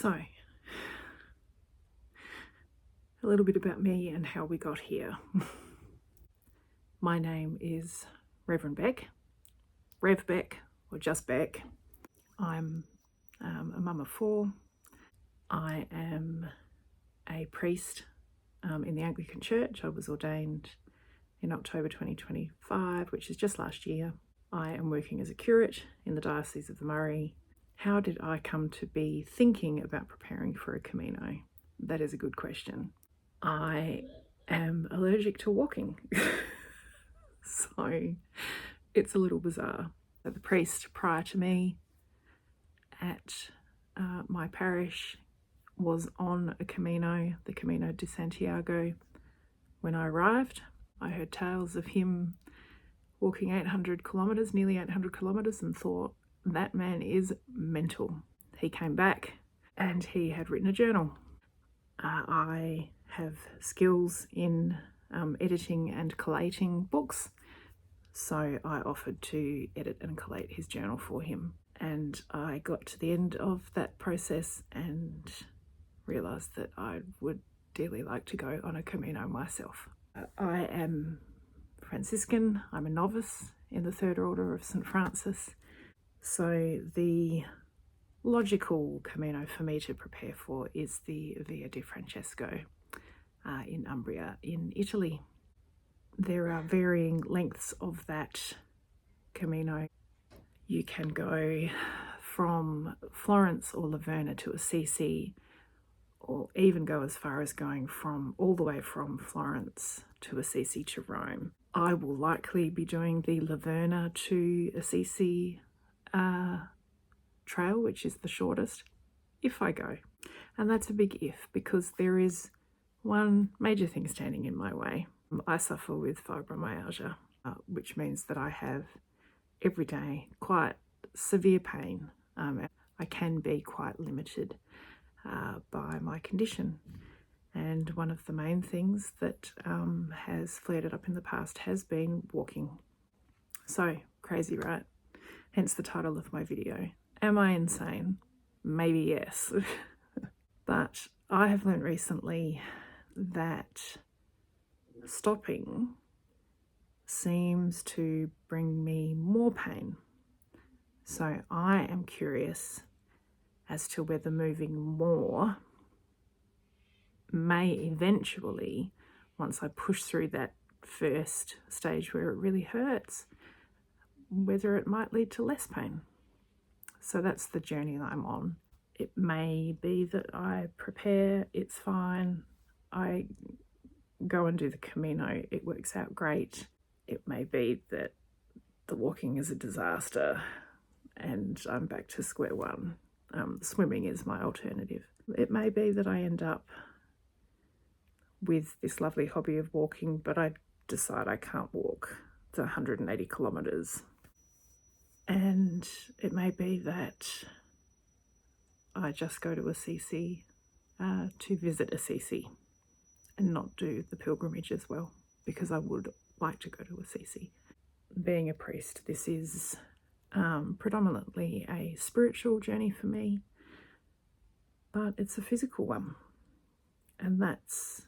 So, a little bit about me and how we got here. My name is Reverend Beck, Rev Beck, or just Beck. I'm a mum of 4. I am a priest in the Anglican Church. I was ordained in October 2025, which is just last year. I am working as a curate in the Diocese of the Murray. How did I come to be thinking about preparing for a Camino? That is a good question. I am allergic to walking, so it's a little bizarre. The priest prior to me at my parish was on a Camino, the Camino di Santiago. When I arrived, I heard tales of him walking 800 kilometres, nearly 800 kilometres, and thought, that man is mental. He came back and he had written a journal. I have skills in editing and collating books, so I offered to edit and collate his journal for him. And I got to the end of that process and realised that I would dearly like to go on a Camino myself. I am Franciscan. I'm a novice in the Third Order of St. Francis. So the logical Camino for me to prepare for is the Via di Francesco in Umbria in Italy. There are varying lengths of that Camino. You can go from Florence or Livorno to Assisi, or even go as far as going all the way from Florence to Assisi to Rome. I will likely be doing the Livorno to Assisi trail, which is the shortest, if I go. And that's a big if, because there is one major thing standing in my way. I suffer with fibromyalgia, which means that I have every day quite severe pain. I can be quite limited by my condition. And one of the main things that has flared it up in the past has been walking. So, crazy, right? Hence the title of my video. Am I insane? Maybe yes. But I have learned recently that stopping seems to bring me more pain. So I am curious as to whether moving more may eventually, once I push through that first stage where it really hurts, whether it might lead to less pain. So that's the journey that I'm on. It may be that I prepare, it's fine, I go and do the Camino, it works out great. It may be that the walking is a disaster and I'm back to square one. Swimming is my alternative. It may be that I end up with this lovely hobby of walking, but I decide I can't walk the 180 kilometres. And it may be that I just go to Assisi to visit Assisi and not do the pilgrimage as well, because I would like to go to Assisi. Being a priest, this is predominantly a spiritual journey for me, but it's a physical one. And that's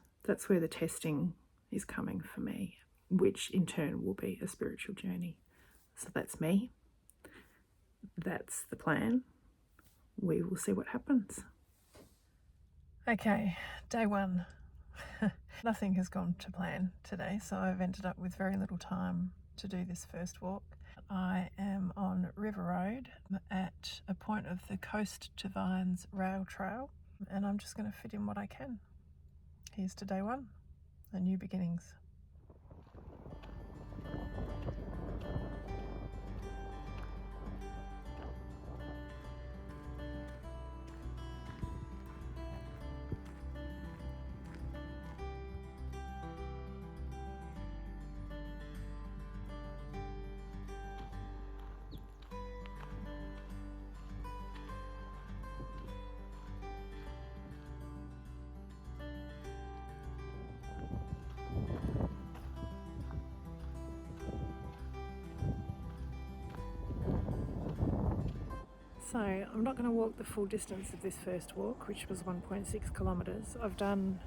where the testing is coming for me, which in turn will be a spiritual journey. So that's me. That's the plan. We will see what happens. Okay, day 1. Nothing has gone to plan today, so I've ended up with very little time to do this first walk. I am on River Road at a point of the Coast to Vines rail trail, and I'm just going to fit in what I can. Here's to day 1, the new beginnings. So I'm not going to walk the full distance of this first walk, which was 1.6 kilometres. I've done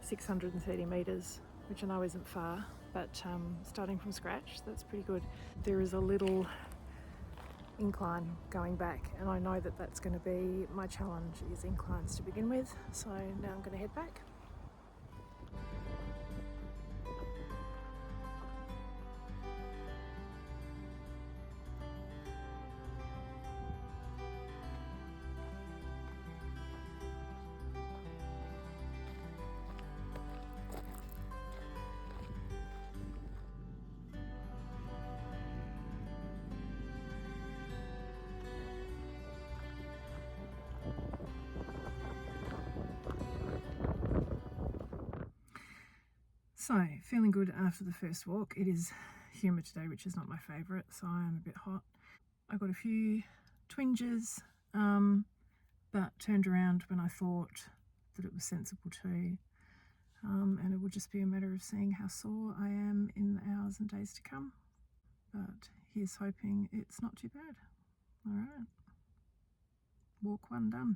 630 metres, which I know isn't far, but starting from scratch, that's pretty good. There is a little incline going back, and I know that that's going to be my challenge, is inclines to begin with. So now I'm going to head back. So, feeling good after the first walk. It is humid today, which is not my favourite, so I'm a bit hot. I got a few twinges, but turned around when I thought that it was sensible to. And it will just be a matter of seeing how sore I am in the hours and days to come. But here's hoping it's not too bad. All right, walk one done.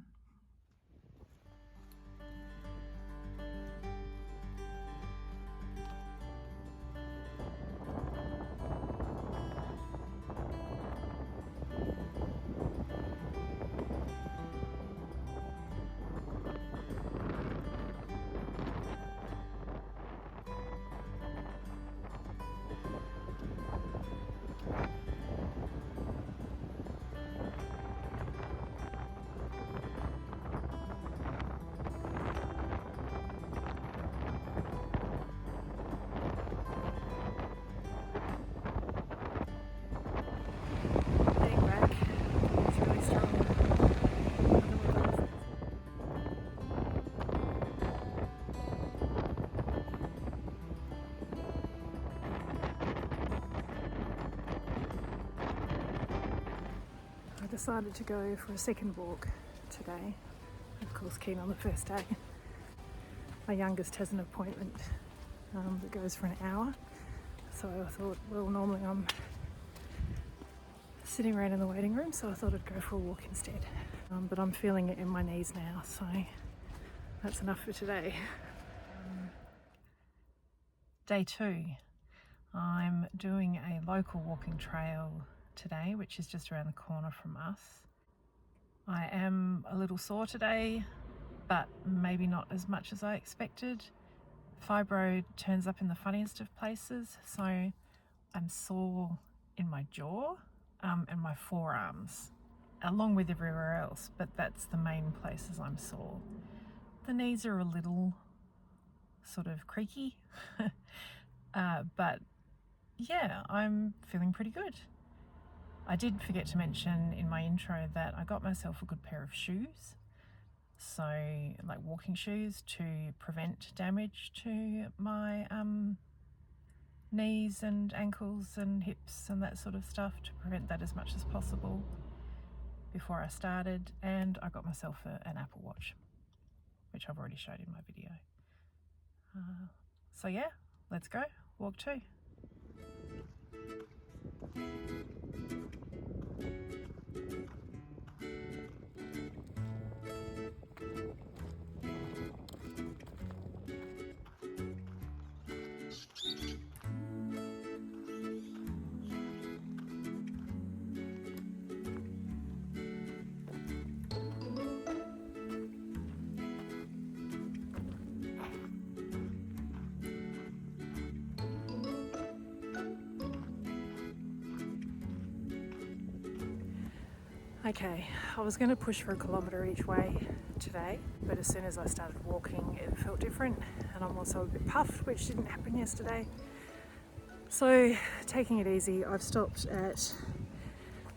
I decided to go for a second walk today. Of course, keen on the first day. My youngest has an appointment that goes for an hour. So I thought, well, normally I'm sitting around in the waiting room, so I thought I'd go for a walk instead. But I'm feeling it in my knees now, so that's enough for today. Day 2. I'm doing a local walking trail today, which is just around the corner from us. I am a little sore today, but maybe not as much as I expected. Fibro turns up in the funniest of places, so I'm sore in my jaw and my forearms, along with everywhere else, but that's the main places I'm sore. The knees are a little sort of creaky, but yeah, I'm feeling pretty good. I did forget to mention in my intro that I got myself a good pair of shoes, so like walking shoes, to prevent damage to my knees and ankles and hips and that sort of stuff, to prevent that as much as possible before I started. And I got myself an Apple Watch, which I've already showed in my video. So yeah, let's go, walk 2. Okay, I was going to push for a kilometre each way today, but as soon as I started walking it felt different, and I'm also a bit puffed, which didn't happen yesterday. So taking it easy, I've stopped at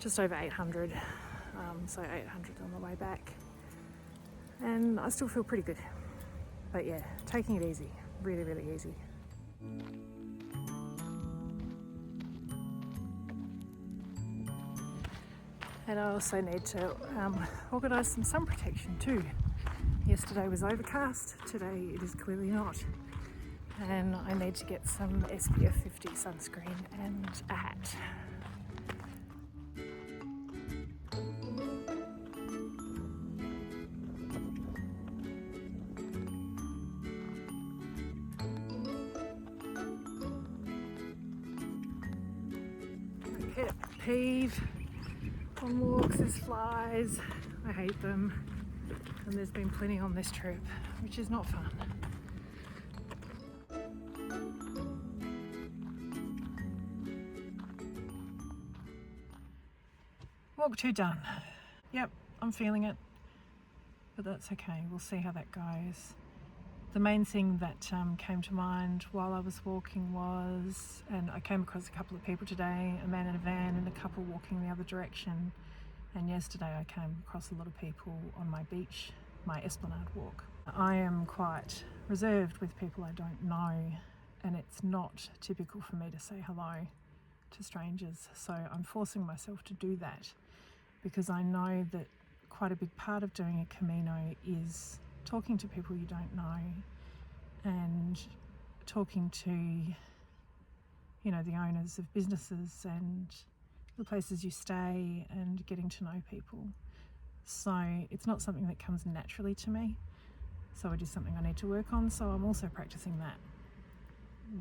just over 800, so 800 on the way back, and I still feel pretty good. But yeah, taking it easy, really, really easy. And I also need to organise some sun protection too. Yesterday was overcast, today it is clearly not. And I need to get some SPF 50 sunscreen and a hat. pet peeve on walks is flies. I hate them, and there's been plenty on this trip, which is not fun. Walk 2 done. Yep, I'm feeling it, but that's okay. We'll see how that goes. The main thing that came to mind while I was walking was, and I came across a couple of people today, a man in a van and a couple walking the other direction, and yesterday I came across a lot of people on my beach, my Esplanade walk. I am quite reserved with people I don't know, and it's not typical for me to say hello to strangers, so I'm forcing myself to do that because I know that quite a big part of doing a Camino is talking to people you don't know and talking to, you know, the owners of businesses and the places you stay and getting to know people. So it's not something that comes naturally to me. So it is something I need to work on. So I'm also practicing that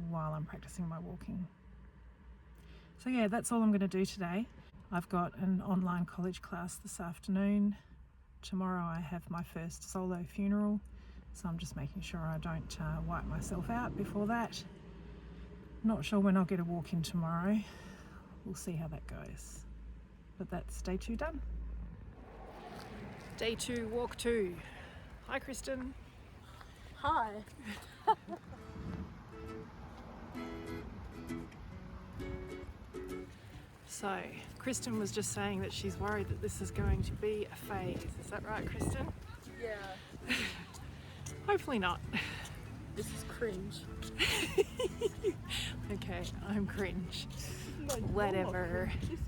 while I'm practicing my walking. So yeah, that's all I'm going to do today. I've got an online college class this afternoon. Tomorrow I have my first solo funeral, so I'm just making sure I don't wipe myself out before that. Not sure when I'll get a walk in tomorrow. We'll see how that goes. But that's day 2 done. Day 2, walk 2. Hi, Kristen. Hi. So, Kristen was just saying that she's worried that this is going to be a phase. Is that right, Kristen? Yeah. Hopefully not. This is cringe. Okay, I'm cringe. No, Whatever. this is cringe.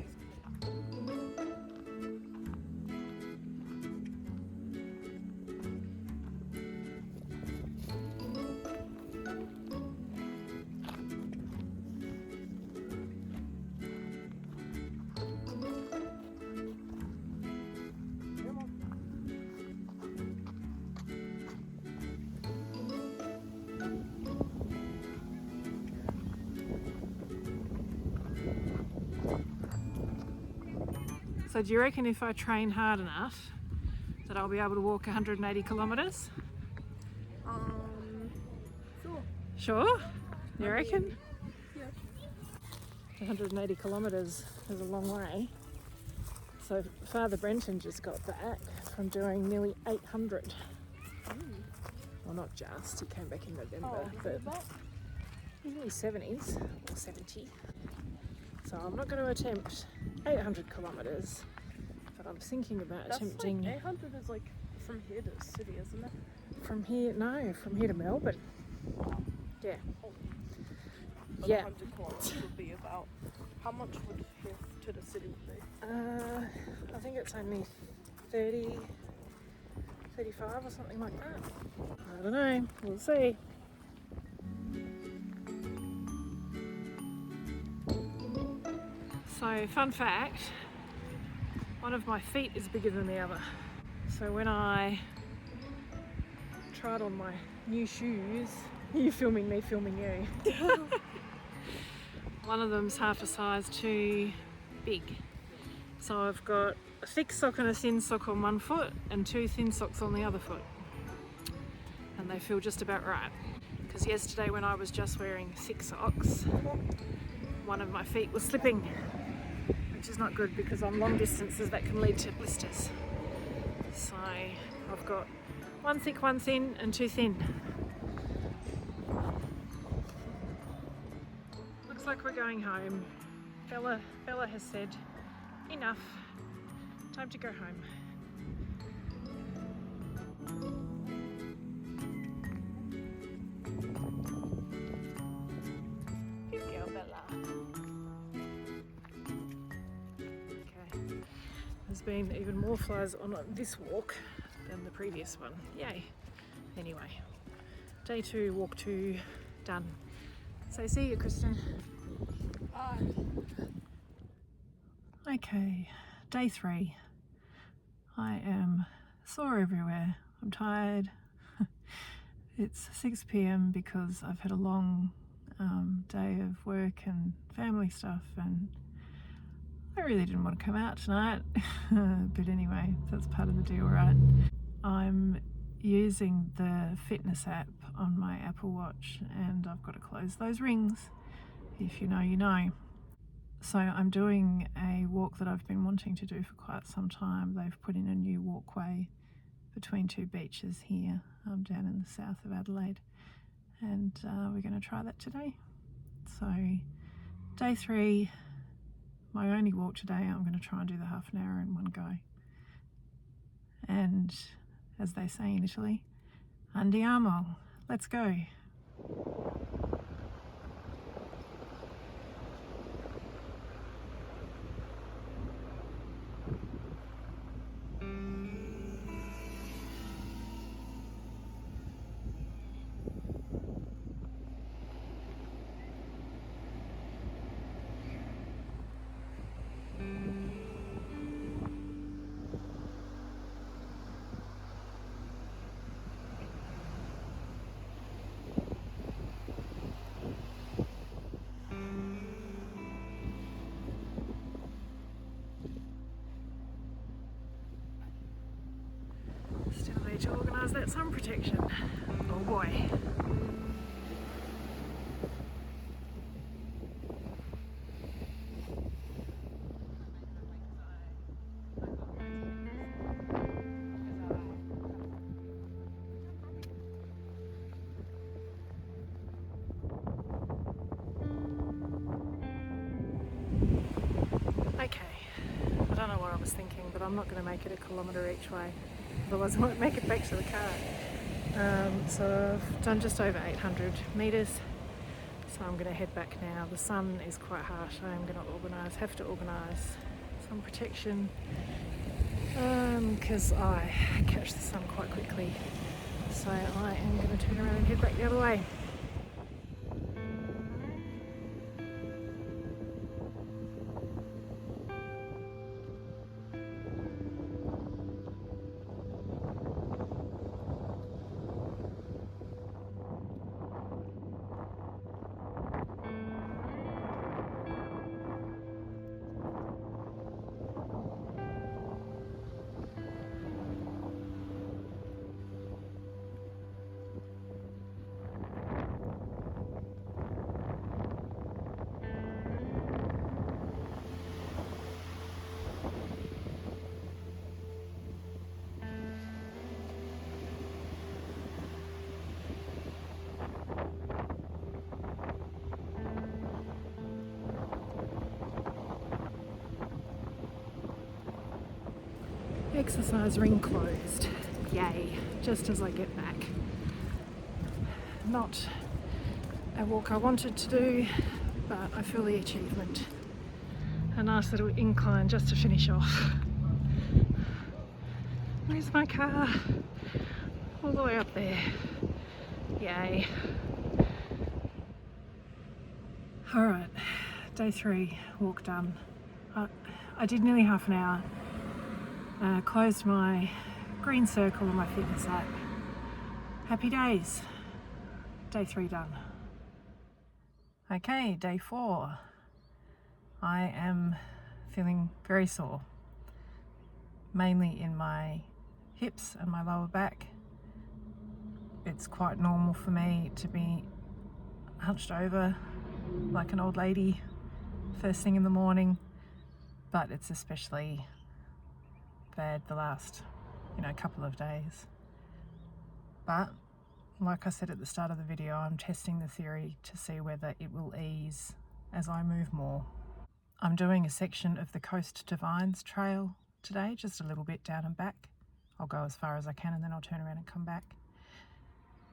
So do you reckon if I train hard enough that I'll be able to walk 180 kilometres? Sure. Sure? You I reckon? mean, yeah. 180 kilometres is a long way. So Father Brenton just got back from doing nearly 800. Well, not just, he came back in November, but he's nearly 70s, or 70. So I'm not going to attempt 800 kilometres, but I'm thinking about attempting... Like 800 is like from here to the city, isn't it? From here, no, from here to Melbourne. Yeah. But Yeah. 100 kilometers would be about, how much would here to the city would be? I think it's only 30, 35 or something like that. I don't know, we'll see. So, fun fact, one of my feet is bigger than the other. So when I tried on my new shoes, you filming me filming you. One of them's half a size too big. So I've got a thick sock and a thin sock on one foot and 2 thin socks on the other foot. And they feel just about right. Because yesterday when I was just wearing thick socks, one of my feet was slipping, which is not good because on long distances that can lead to blisters. So I've got 1 thick, 1 thin and 2 thin. Looks like we're going home. Bella has said, enough, time to go home. Good girl, Bella. Okay, there's been even more flies on this walk than the previous one. Yay. Anyway, day 2, walk 2, done. So see you, Kristen. Bye. Okay, day 3. I am sore everywhere. I'm tired. It's 6 p.m. because I've had a long day of work and family stuff, and I really didn't want to come out tonight, but anyway, that's part of the deal, right? I'm using the fitness app on my Apple Watch and I've got to close those rings. If you know, you know. So I'm doing a walk that I've been wanting to do for quite some time. They've put in a new walkway between two beaches here down in the south of Adelaide, and we're going to try that today. So day 3, my only walk today. I'm going to try and do the half an hour in one go, and as they say in Italy, andiamo, let's go. Still need to organise that sun protection. Oh boy. Okay, I don't know what I was thinking, but I'm not going to make it a kilometre each way, otherwise I won't make it back to the car. So I've done just over 800 metres, so I'm going to head back now. The sun is quite harsh. I am going to have to organise sun protection because I catch the sun quite quickly. So I am going to turn around and head back the other way. Exercise ring closed. Yay, just as I get back. Not a walk I wanted to do, but I feel the achievement. A nice little incline just to finish off. Where's my car? All the way up there. Yay. Alright, day 3, walk done. I did nearly half an hour. Closed my green circle on my fitness app. Happy days. Day 3 done. Okay, day 4. I am feeling very sore, mainly in my hips and my lower back. It's quite normal for me to be hunched over like an old lady first thing in the morning, but it's especially bad the last, couple of days. But like I said at the start of the video, I'm testing the theory to see whether it will ease as I move more. I'm doing a section of the Coast to Vines trail today, just a little bit down and back. I'll go as far as I can and then I'll turn around and come back.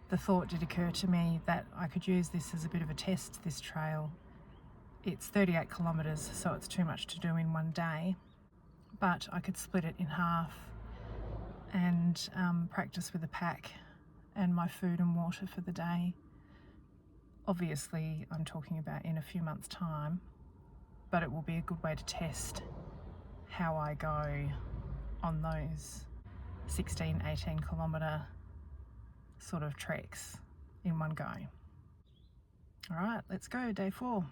The thought did occur to me that I could use this as a bit of a test, this trail. It's 38 kilometres, so it's too much to do in one day, but I could split it in half and practice with a pack and my food and water for the day. Obviously, I'm talking about in a few months' time, but it will be a good way to test how I go on those 16, 18 kilometre sort of treks in one go. All right, let's go, day 4.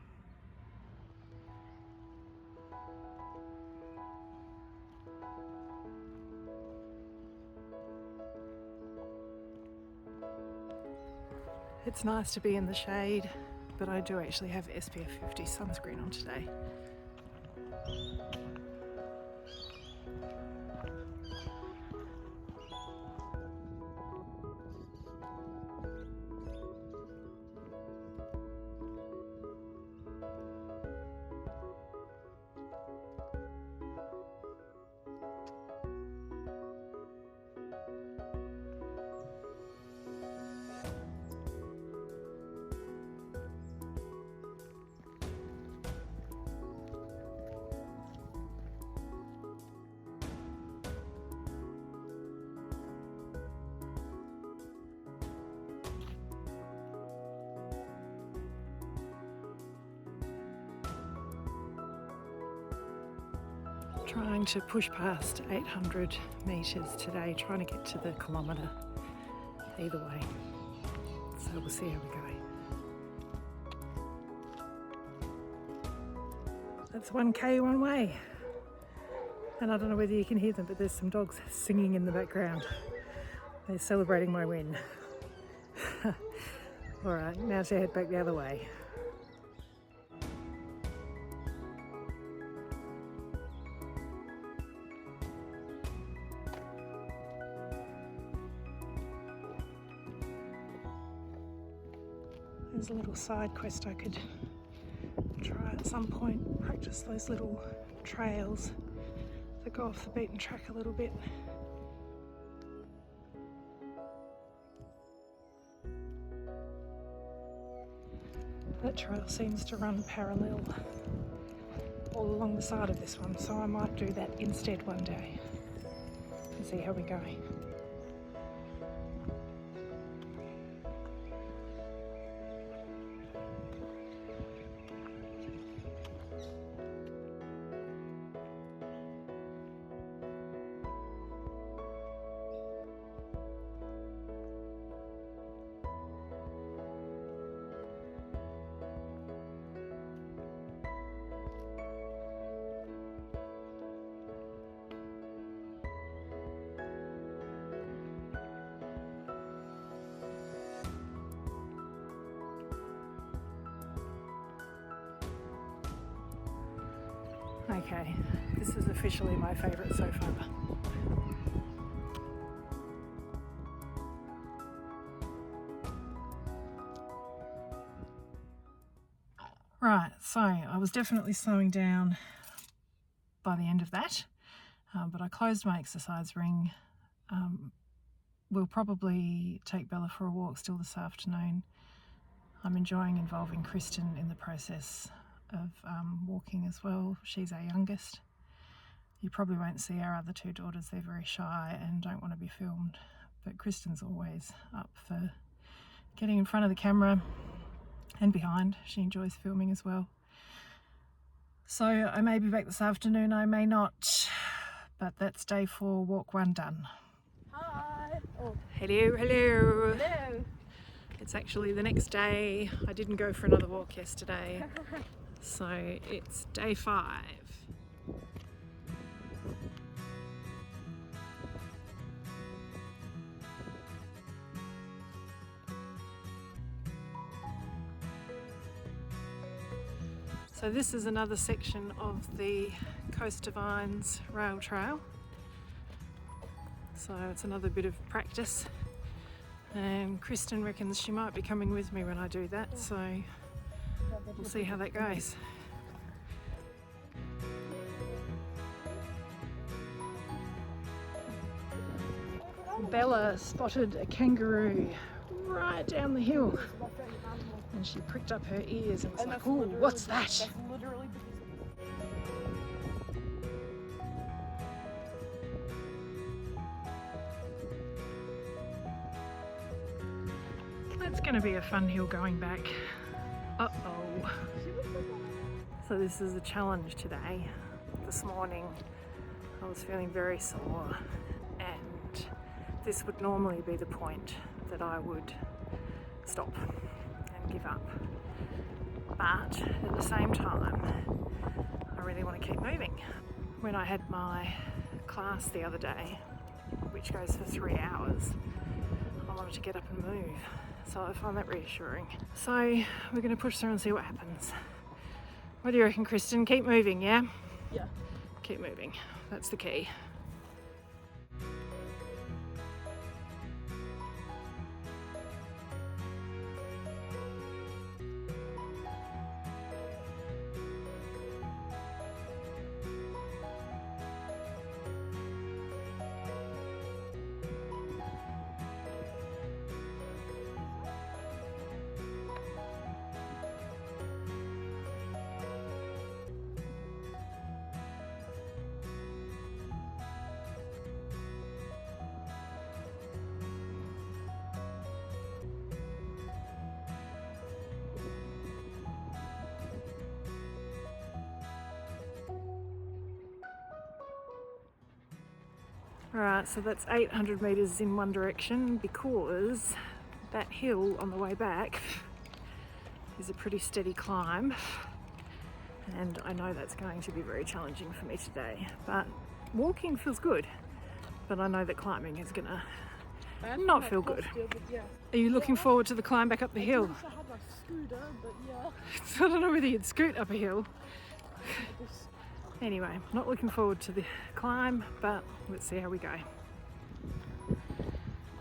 It's nice to be in the shade, but I do actually have SPF 50 sunscreen on today. Trying to push past 800 metres today, trying to get to the kilometre either way. So we'll see how we go. That's 1k one way. And I don't know whether you can hear them, but there's some dogs singing in the background. They're celebrating my win. Alright, now to head back the other way. There's a little side quest I could try at some point, practice those little trails that go off the beaten track a little bit. That trail seems to run parallel all along the side of this one, so I might do that instead one day and see how we go. Okay, this is officially my favourite so far. Right, so I was definitely slowing down by the end of that, but I closed my exercise ring. We'll probably take Bella for a walk still this afternoon. I'm enjoying involving Kristen in the process of walking as well. She's our youngest. You probably won't see our other two daughters, they're very shy and don't want to be filmed, but Kristen's always up for getting in front of the camera and behind. She enjoys filming as well. So I may be back this afternoon, I may not, but that's day 4, walk 1 done. Hi. Oh. Hello, hello. Hello. It's actually the next day. I didn't go for another walk yesterday. So it's day 5. So this is another section of the Coast to Vines rail trail. So it's another bit of practice. And Kristen reckons she might be coming with me when I do that, so we'll see how that goes. Bella spotted a kangaroo right down the hill and she pricked up her ears and was like, "Ooh, what's that?" That's literally That's going to be a fun hill going back. Uh-oh. So this is a challenge today. This morning I was feeling very sore and this would normally be the point that I would stop and give up. But at the same time, I really want to keep moving. When I had my class the other day, which goes for 3 hours, I wanted to get up and move. So I find that reassuring. So we're going to push through and see what happens. What do you reckon, Kristen? Keep moving, yeah? Yeah. Keep moving. That's the key. Alright, so that's 800 metres in one direction because that hill on the way back is a pretty steady climb, and I know that's going to be very challenging for me today. But walking feels good, but I know that climbing is gonna not feel good. Yeah. Are you looking forward to the climb back up the hill? I wish I had my scooter, but yeah. I don't know whether you'd scoot up a hill. Anyway, not looking forward to the climb, but let's see how we go.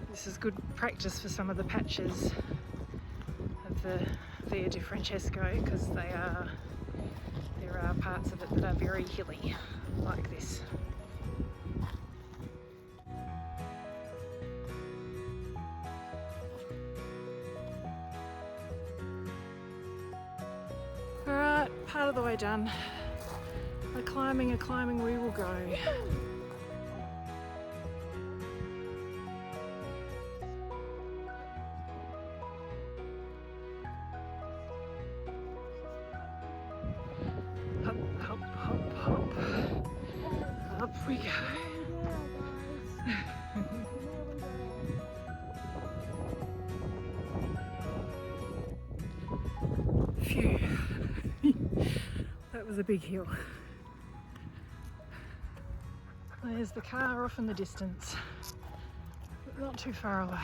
This is good practice for some of the patches of the Via di Francesco, because there are parts of it that are very hilly, like this. Alright, part of the way done. A climbing we will go. Hop, hop, hop, hop. Up we go. Phew. That was a big hill. There's the car off in the distance, but not too far away.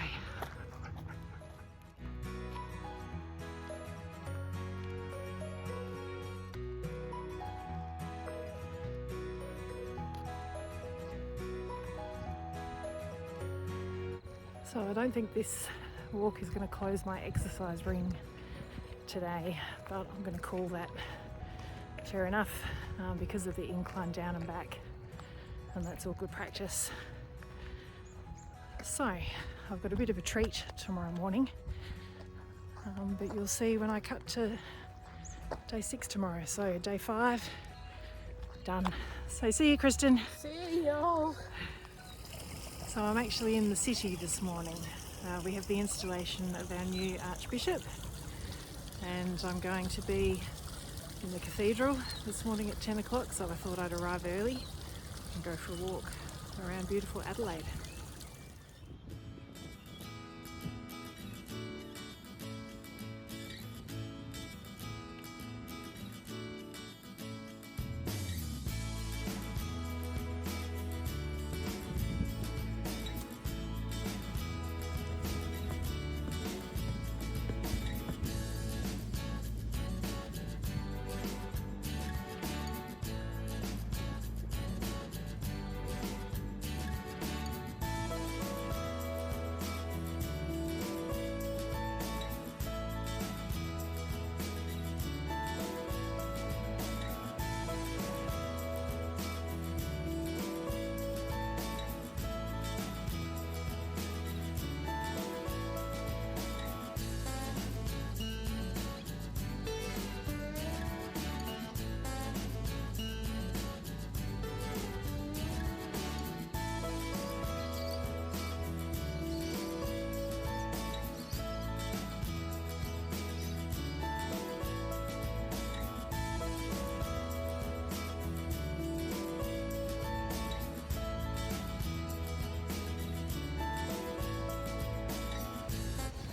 So I don't think this walk is going to close my exercise ring today, but I'm going to call that fair enough because of the incline down and back. And that's all good practice. So I've got a bit of a treat tomorrow morning, but you'll see when I cut to day 6 tomorrow. So day 5 done. So see you, Kristen. See y'all. So I'm actually in the city this morning. We have the installation of our new Archbishop, and I'm going to be in the cathedral this morning at 10 o'clock, so I thought I'd arrive early and go for a walk around beautiful Adelaide.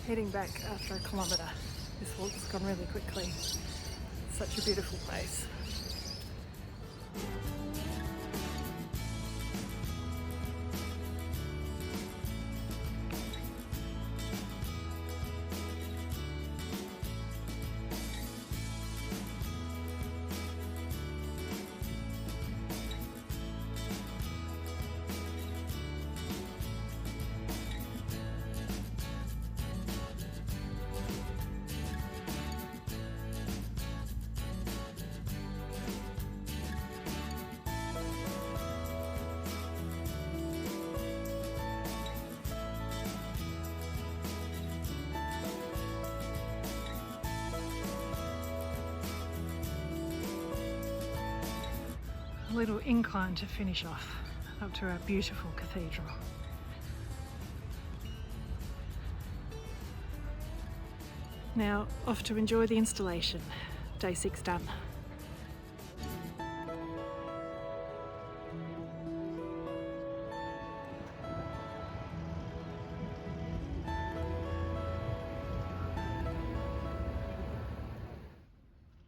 Heading back after a kilometre. This walk's gone really quickly. Such a beautiful place. little incline to finish off up to our beautiful cathedral. Now off to enjoy the installation. Day 6 done.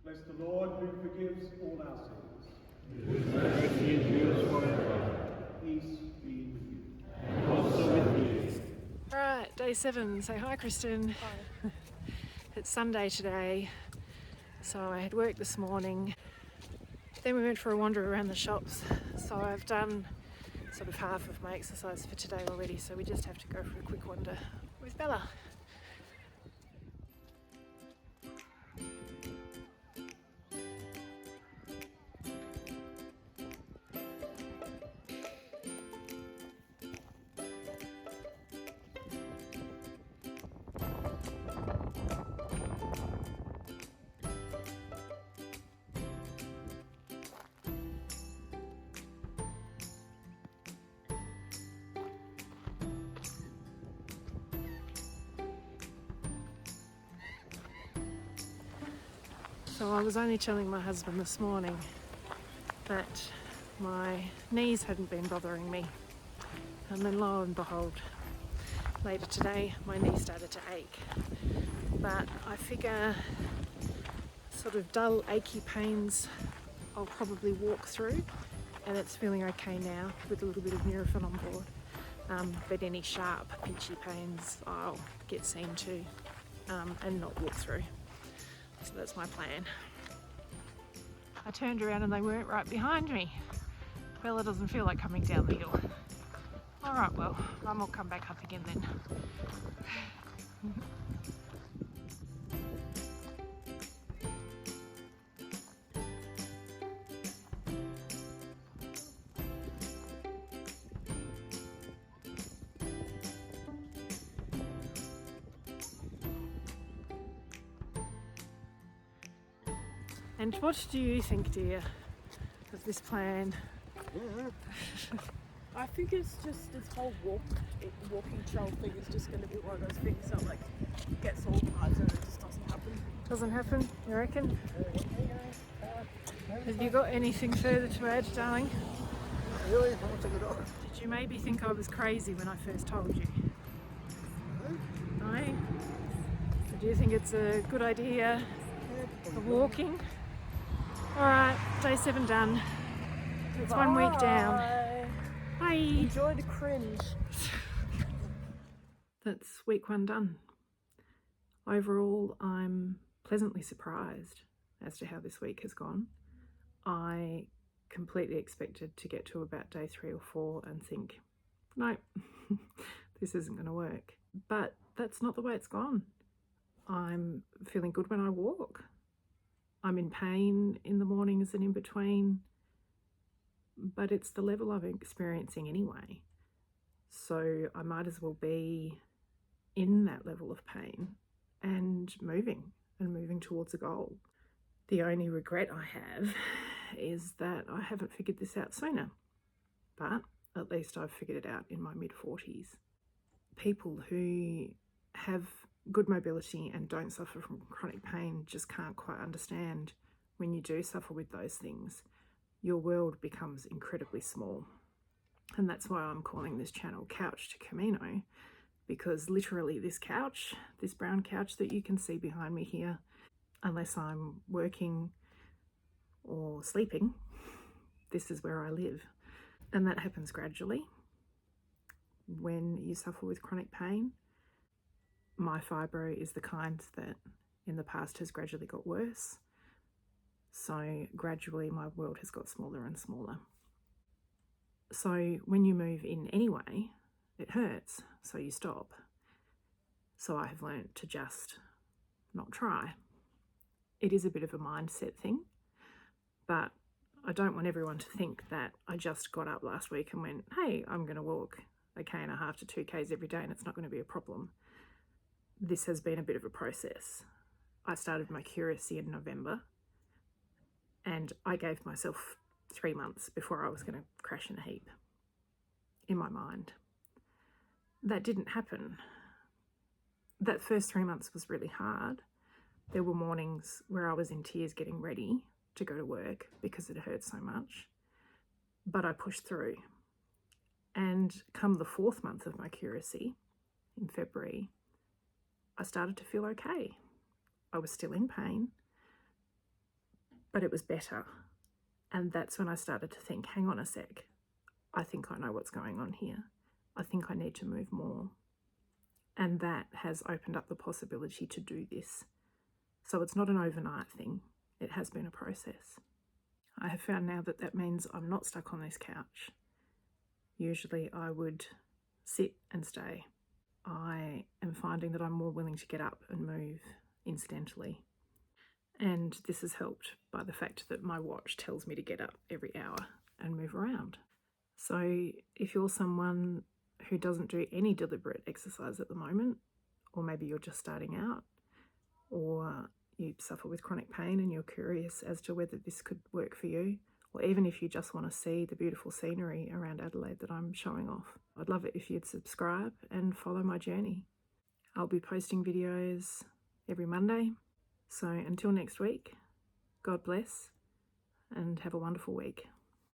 Bless the Lord who forgives all our sins. Whose mercy endures forever. Peace be with you. And also with you. Alright, day 7. Say hi, Kristen. Hi. It's Sunday today, so I had work this morning. Then we went for a wander around the shops, so I've done sort of half of my exercise for today already, so we just have to go for a quick wander with Bella. So I was only telling my husband this morning that my knees hadn't been bothering me, and then lo and behold, later today my knee started to ache. But I figure sort of dull achy pains I'll probably walk through, and it's feeling okay now with a little bit of Nurofen on board. But any sharp pinchy pains I'll get seen to and not walk through. So that's my plan. I turned around and they weren't right behind me. Bella doesn't feel like coming down the hill. All right, well, Mum will come back up again then. And what do you think, dear, of this plan? I think it's just this whole walking trail thing is just going to be one of those things that like gets organised and it just doesn't happen. Doesn't happen, you reckon? Have you got anything further to add, darling? Really? How much have you got? Did you maybe think I was crazy when I first told you? No? So do you think it's a good idea of walking? Alright, day 7 done. It's 1 week down. Bye! Enjoy the cringe. That's week 1 done. Overall, I'm pleasantly surprised as to how this week has gone. I completely expected to get to about day 3 or 4 and think, no, this isn't going to work. But that's not the way it's gone. I'm feeling good when I walk. I'm in pain in the mornings and in between, but it's the level I'm experiencing anyway. So I might as well be in that level of pain and moving towards a goal. The only regret I have is that I haven't figured this out sooner, but at least I've figured it out in my mid-40s. People who have good mobility and don't suffer from chronic pain just can't quite understand when you do suffer with those things, your world becomes incredibly small. And that's why I'm calling this channel Couch to Camino, because literally this couch, this brown couch that you can see behind me here, unless I'm working or sleeping, this is where I live. And that happens gradually when you suffer with chronic pain. My fibro is the kind that in the past has gradually got worse. So gradually my world has got smaller and smaller. So when you move in anyway, it hurts, so you stop. So I have learnt to just not try. It is a bit of a mindset thing, but I don't want everyone to think that I just got up last week and went, hey, I'm going to walk 1.5 to 2 Ks every day and it's not going to be a problem. This has been a bit of a process. I started my curacy in November and I gave myself 3 months before I was going to crash in a heap in my mind. That didn't happen. That first 3 months was really hard. There were mornings where I was in tears getting ready to go to work because it hurt so much, but I pushed through. And come the 4th month of my curacy, in February, I started to feel okay. I was still in pain, but it was better. And that's when I started to think, hang on a sec, I think I know what's going on here. I think I need to move more. And that has opened up the possibility to do this. So it's not an overnight thing. It has been a process. I have found now that that means I'm not stuck on this couch. Usually I would sit and stay. I am finding that I'm more willing to get up and move incidentally. And this is helped by the fact that my watch tells me to get up every hour and move around. So if you're someone who doesn't do any deliberate exercise at the moment, or maybe you're just starting out, or you suffer with chronic pain and you're curious as to whether this could work for you, or even if you just want to see the beautiful scenery around Adelaide that I'm showing off, I'd love it if you'd subscribe and follow my journey. I'll be posting videos every Monday. So until next week, God bless and have a wonderful week.